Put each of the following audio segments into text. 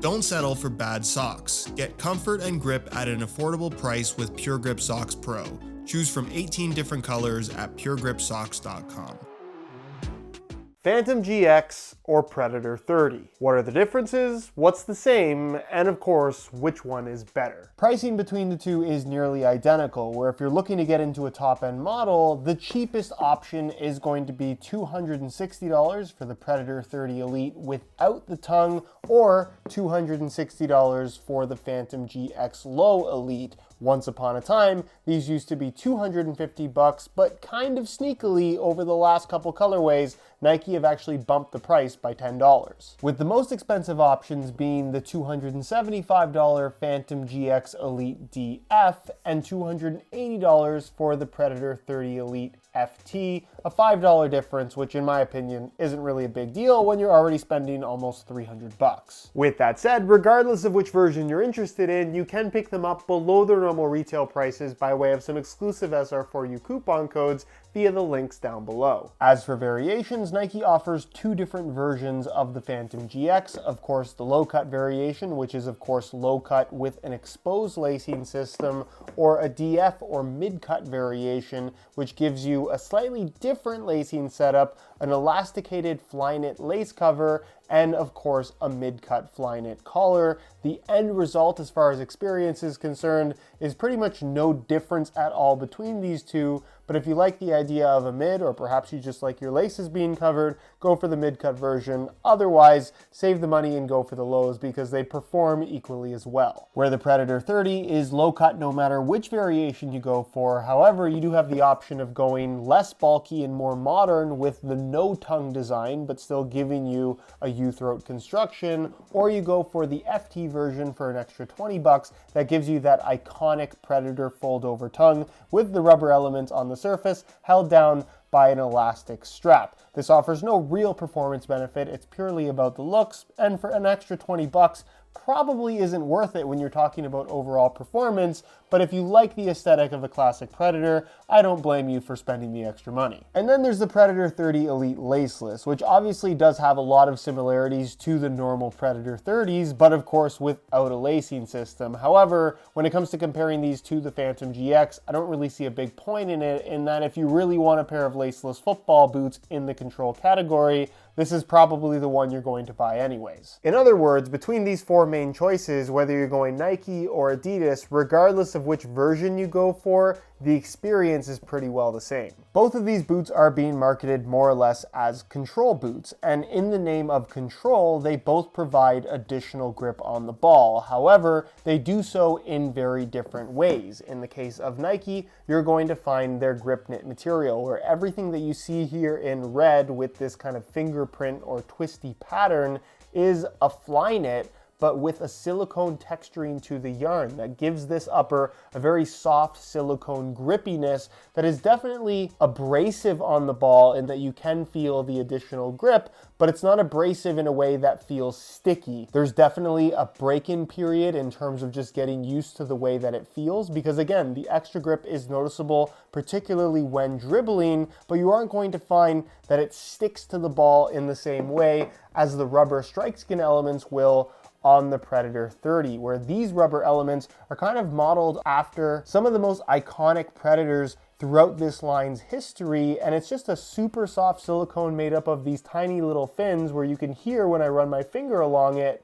Don't settle for bad socks. Get comfort and grip at an affordable price with Pure Grip Socks Pro. Choose from 18 different colors at puregripsocks.com. Phantom GX or Predator 30. What are the differences? What's the same? And of course, which one is better? Pricing between the two is nearly identical, where if you're looking to get into a top-end model, the cheapest option is going to be $260 for the Predator 30 Elite without the tongue, or $260 for the Phantom GX Low Elite. Once upon a time, these used to be $250, but kind of sneakily over the last couple colorways, Nike have actually bumped the price by $10. With the most expensive options being the $275 Phantom GX Elite DF and $280 for the Predator 30 Elite FT, a $5 difference, which in my opinion isn't really a big deal when you're already spending almost $300. With that said, regardless of which version you're interested in, you can pick them up below their normal retail prices by way of some exclusive SR4U coupon codes via the links down below. As for variations, Nike offers two different versions of the Phantom GX. Of course, the low-cut variation, which is of course low-cut with an exposed lacing system, or a DF or mid-cut variation, which gives you a slightly different lacing setup, an elasticated Flyknit lace cover, and of course a mid-cut Flyknit collar. The end result as far as experience is concerned is pretty much no difference at all between these two, but if you like the idea of a mid, or perhaps you just like your laces being covered, go for the mid-cut version. Otherwise, save the money and go for the lows because they perform equally as well. Where the Predator 30 is low-cut no matter which variation you go for. However, you do have the option of going less bulky and more modern with the no-tongue design, but still giving you a U-throat construction, or you go for the FT version for an extra $20 that gives you that iconic Predator fold-over tongue with the rubber element on the surface held down by an elastic strap. This offers no real performance benefit, it's purely about the looks, and for an extra $20, probably isn't worth it when you're talking about overall performance, but if you like the aesthetic of a classic Predator, I don't blame you for spending the extra money. And then there's the Predator 30 Elite Laceless, which obviously does have a lot of similarities to the normal Predator 30s, but of course without a lacing system. However, when it comes to comparing these to the Phantom GX, I don't really see a big point in it, in that if you really want a pair of laceless football boots in the control category, this is probably the one you're going to buy anyways. In other words, between these four main choices, whether you're going Nike or Adidas, regardless of which version you go for, the experience is pretty well the same. Both of these boots are being marketed more or less as control boots, and in the name of control, they both provide additional grip on the ball. However, they do so in very different ways. In the case of Nike, you're going to find their grip knit material, where everything that you see here in red with this kind of fingerprint or twisty pattern is a Flyknit, but with a silicone texturing to the yarn that gives this upper a very soft silicone grippiness that is definitely abrasive on the ball in that you can feel the additional grip, but it's not abrasive in a way that feels sticky. There's definitely a break-in period in terms of just getting used to the way that it feels, because again, the extra grip is noticeable, particularly when dribbling, but you aren't going to find that it sticks to the ball in the same way as the rubber strike skin elements will on the Predator 30, where these rubber elements are kind of modeled after some of the most iconic Predators throughout this line's history, and it's just a super soft silicone made up of these tiny little fins where you can hear when I run my finger along it,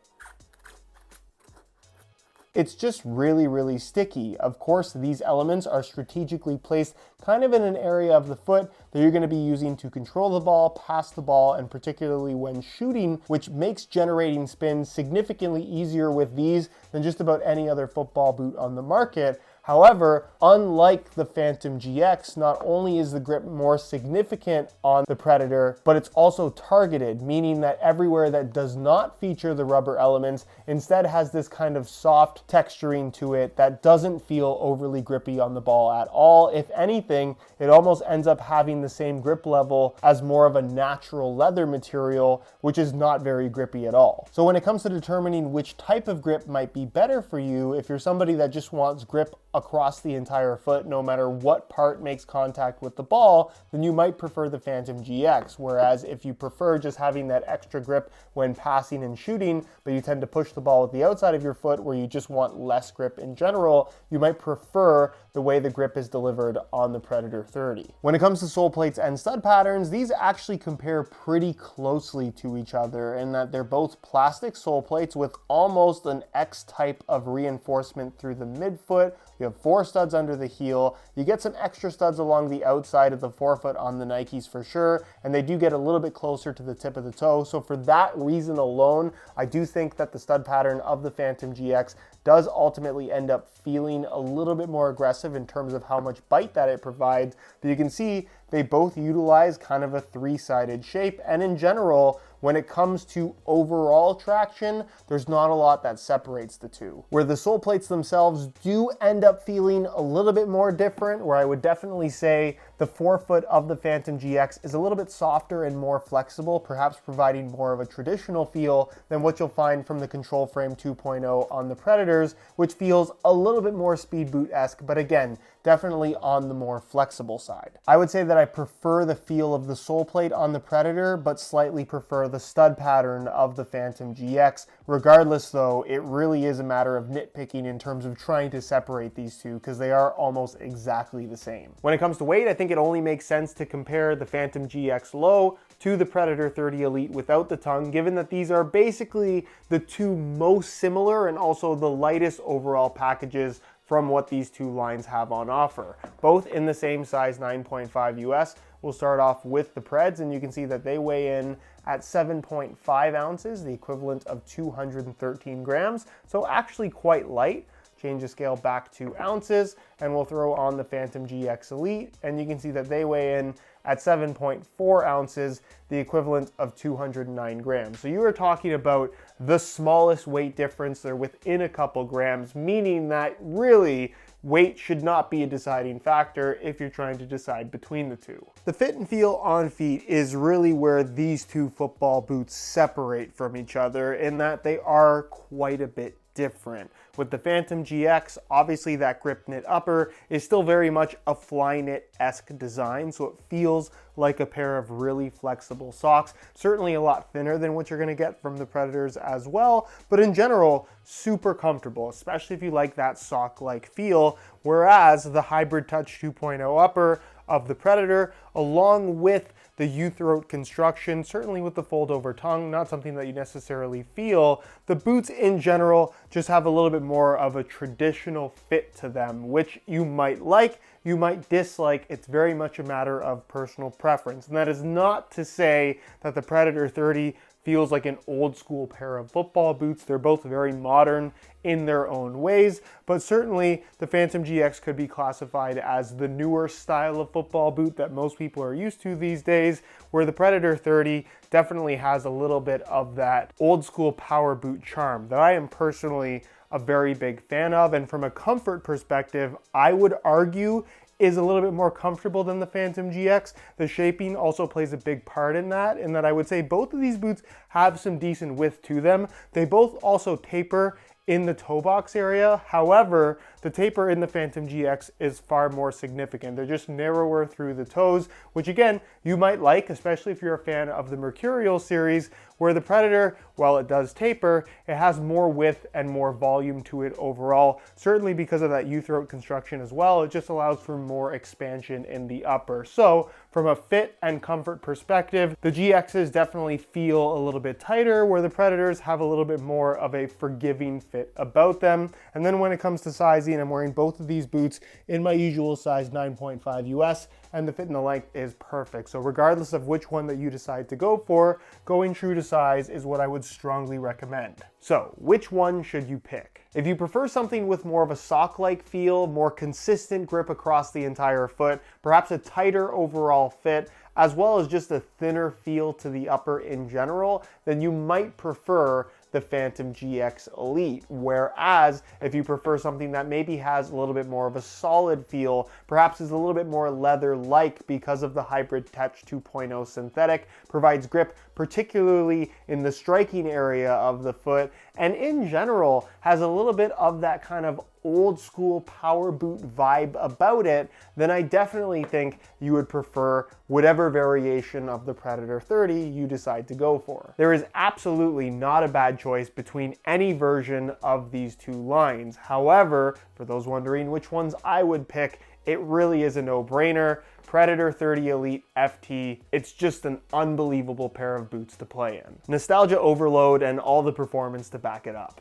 it's just really, really sticky. Of course, these elements are strategically placed kind of in an area of the foot that you're going to be using to control the ball, pass the ball, and particularly when shooting, which makes generating spin significantly easier with these than just about any other football boot on the market. However, unlike the Phantom GX, not only is the grip more significant on the Predator, but it's also targeted, meaning that everywhere that does not feature the rubber elements instead has this kind of soft texturing to it that doesn't feel overly grippy on the ball at all. If anything, it almost ends up having the same grip level as more of a natural leather material, which is not very grippy at all. So when it comes to determining which type of grip might be better for you, if you're somebody that just wants grip across the entire foot, no matter what part makes contact with the ball, then you might prefer the Phantom GX. Whereas if you prefer just having that extra grip when passing and shooting, but you tend to push the ball with the outside of your foot where you just want less grip in general, you might prefer the way the grip is delivered on the Predator 30. When it comes to sole plates and stud patterns, these actually compare pretty closely to each other in that they're both plastic sole plates with almost an X type of reinforcement through the midfoot. You have 4 studs under the heel. You get some extra studs along the outside of the forefoot on the Nikes for sure, and they do get a little bit closer to the tip of the toe. So for that reason alone, I do think that the stud pattern of the Phantom GX does ultimately end up feeling a little bit more aggressive in terms of how much bite that it provides. But you can see they both utilize kind of a 3-sided shape, and in general, when it comes to overall traction, there's not a lot that separates the two. Where the sole plates themselves do end up feeling a little bit more different, where I would definitely say the forefoot of the Phantom GX is a little bit softer and more flexible, perhaps providing more of a traditional feel than what you'll find from the Control Frame 2.0 on the Predators, which feels a little bit more speed boot-esque, but again, definitely on the more flexible side. I would say that I prefer the feel of the sole plate on the Predator, but slightly prefer the stud pattern of the Phantom GX. Regardless though, it really is a matter of nitpicking in terms of trying to separate these two because they are almost exactly the same. When it comes to weight, I think it only makes sense to compare the Phantom GX Low to the Predator 30 Elite without the tongue, given that these are basically the two most similar and also the lightest overall packages from what these two lines have on offer. Both in the same size 9.5 US. We'll start off with the Preds, and you can see that they weigh in at 7.5 ounces, the equivalent of 213 grams. So actually quite light. Change the scale back to ounces, and we'll throw on the Phantom GX Elite, and you can see that they weigh in at 7.4 ounces, the equivalent of 209 grams. So you are talking about the smallest weight difference. They're within a couple grams, meaning that really weight should not be a deciding factor if you're trying to decide between the two. The fit and feel on feet is really where these two football boots separate from each other in that they are quite a bit different. With the Phantom GX, obviously that grip knit upper is still very much a Flyknit-esque design, so it feels like a pair of really flexible socks. Certainly a lot thinner than what you're going to get from the Predators as well, but in general, super comfortable, especially if you like that sock-like feel, whereas the Hybrid Touch 2.0 upper of the Predator, along with the U-throat construction, certainly with the fold-over tongue, not something that you necessarily feel. The boots in general just have a little bit more of a traditional fit to them, which you might like, you might dislike. It's very much a matter of personal preference. And that is not to say that the Predator 30 feels like an old school pair of football boots. They're both very modern in their own ways, but certainly the Phantom GX could be classified as the newer style of football boot that most people are used to these days, where the Predator 30 definitely has a little bit of that old school power boot charm that I am personally a very big fan of. And from a comfort perspective, I would argue is a little bit more comfortable than the Phantom GX. The shaping also plays a big part in that I would say both of these boots have some decent width to them. They both also taper in the toe box area. However, the taper in the Phantom GX is far more significant. They're just narrower through the toes, which again, you might like, especially if you're a fan of the Mercurial series, where the Predator, while it does taper, it has more width and more volume to it overall. Certainly because of that U-throat construction as well, it just allows for more expansion in the upper. So from a fit and comfort perspective, the GXs definitely feel a little bit tighter, where the Predators have a little bit more of a forgiving fit about them. And then when it comes to sizing, I'm wearing both of these boots in my usual size 9.5 US, and the fit and the length is perfect. So regardless of which one that you decide to go for, going true to size is what I would strongly recommend. So which one should you pick? If you prefer something with more of a sock-like feel, more consistent grip across the entire foot, perhaps a tighter overall fit, as well as just a thinner feel to the upper in general, then you might prefer the Phantom GX Elite. Whereas if you prefer something that maybe has a little bit more of a solid feel, perhaps is a little bit more leather-like because of the Hybrid Touch 2.0 synthetic, provides grip particularly in the striking area of the foot, and in general has a little bit of that kind of old school power boot vibe about it, then I definitely think you would prefer whatever variation of the Predator 30 you decide to go for. There is absolutely not a bad choice between any version of these two lines. However, for those wondering which ones I would pick, it really is a no-brainer. Predator 30 Elite FT, it's just an unbelievable pair of boots to play in. Nostalgia overload and all the performance to back it up.